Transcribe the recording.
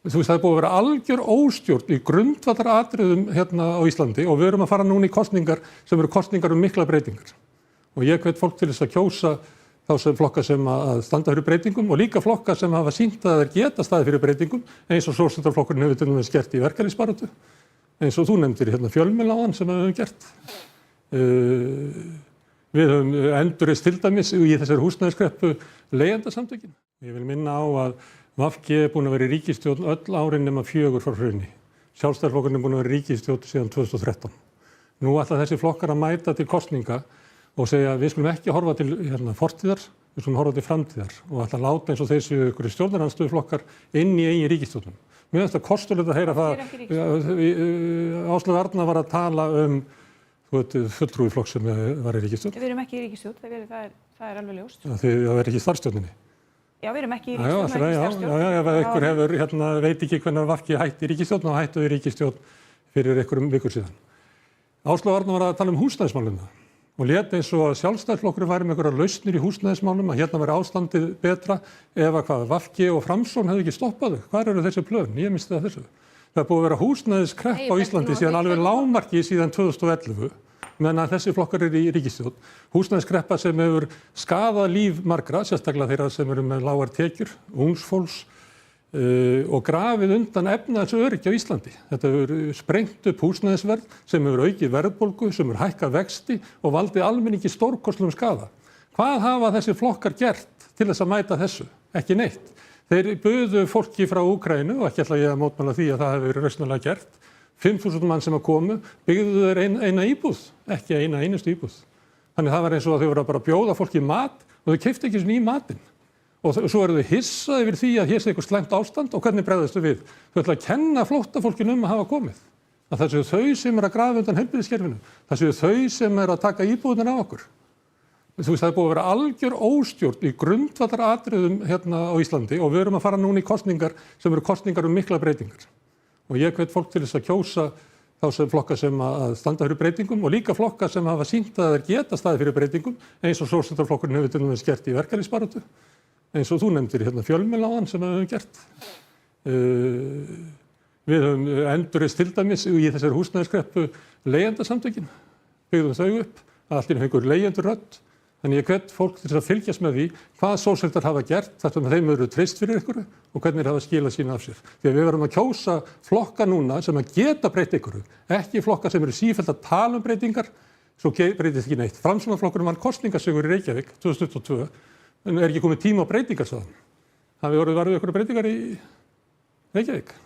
Þú veist, það er búið að vera algjör óstjórn í grundvallaratriðum hérna á Íslandi og við erum að fara núna í kosningar sem eru kosningar mikla breytingar. Og ég hvet fólk til þess að kjósa þá sem flokka sem að standa fyrir breytingum og líka flokka sem hafa sýnt að þeir geta staðið fyrir breytingum eins og Sósíalistaflokkurinn hefur til dæmis gert í verkalýðsbaráttu, eins og þú nefndir hérna fjölmiðla áðan sem við höfum gert. Við höfum endurreist til dæmis í þessari húsnæðiskreppu leigjendasamtökin. Ég vil minna á að VG er búin að vera í ríkisstjórn öll árin nema 4 frá hruni. Sjálfstæðisflokkurinn er búin að vera í ríkisstjórn síðan 2013. Nú ætla þessi flokkar að mæta til kosninga og segja við skulum ekki horfa til fortíðar, við skulum horfa til framtíðar og ætla að láta eins og þeir séu ykkur stjórnarandstöðuflokkar inn í eigin ríkisstjórnum. Mér finnst það kostulegt að heyra það. Áslaug Arna var að tala fulltrúi flokks sem var í ríkisstjórn. Við erum ekki í ríkisstjórn, það er alveg ljóst. Það er ekki í starfsstjórninni. Já, við erum ekki í ríkisstjórn, ef einhver hefur, veit ekki hvernig VG hætti í ríkisstjórn og hættu í ríkisstjórn fyrir einhverjum vikur síðan. Áslaug Arna var að tala húsnæðismálum og lét eins og að Sjálfstæðisflokkurinn væri með einhverjar lausnir í húsnæðismálum, að hérna væri ástandið betra ef að VG og Framsókn hefðu ekki stoppað þau. Hvar eru þessi plön? Ég missti það þessu. Það er búið að vera húsnæðiskrepp á Íslandi síðan alveg lágmarki síðan 2011. Meðan að þessi flokkar eru í ríkisstjórn. Húsnæðiskreppa sem hefur skaðað líf margra, sérstaklega þeirra sem eru með lágar tekjur, ungs fólks og grafið undan efnahagsöryggi á Íslandi. Þetta hefur sprengt upp húsnæðisverð sem hefur aukið verðbólgu, sem hefur hækkað vexti og valdið almenningi stórkostlegum skaða. Hvað hafa þessi flokkar gert til þess að mæta þessu? Ekki neitt. Þeir buðu fólki frá Úkraínu og ekki ætla ég að mótmæla því að það hefur verið rausnarlega gert. 5.000 mann sem að komu, byggðu þeir eina íbúð, ekki eina einustu íbúð. Þannig það var eins og að þau voru bara að bjóða fólki mat og þau keyptu ekki svona í matinn. Og svo eru þau hissað yfir því að hér sé eitthvað slæmt ástand og hvernig bregðastu við. Þau ætla að kenna flóttafólkinu að hafa komið. Að það séu þau sem eru að grafa undan heilbrigðiskerfinu. Það séu þau sem eru að taka íbúðina á okkur. Þú veist, það er búið að vera algjör óstjórn í grundvallaratriðum hérna á Íslandi og við erum að fara núna í kosningar sem eru kosningar mikla breytingar. Og ég hvet fólk til þess að kjósa þá sem flokka sem að standa fyrir breytingum og líka flokka sem hafa sýnt að þeir geta staðið fyrir breytingum eins og Sósíalistaflokkurinn hefur til dæmis gert í verkalýðsbaráttu, eins og þú nefndir hérna fjölmiðla áðan sem við höfum gert. Við höfum endurreist til dæmis í þessari húsnæðiskreppu leigjendasamtökin, byggðum þau upp, að allt í einu fengu leigjendur rödd. Þannig ég hvet fólk til þess að fylgjast með því hvað sósíalistar hafa gert, þar sem þeim eru treyst fyrir ykkur og hvernig þeir hafa skilað sína af sér. Því að við verðum að kjósa flokka núna sem að geta breytt ykkur, ekki flokka sem eru sífellt að tala breytingar, svo breytist ekki neitt. Framsóknarflokkurinn vann kosningassigur í Reykjavík 2022, en er ekki komið tíma á breytingar, sagði hann. Hafi orðið ykkur breytingar í Reykjavík?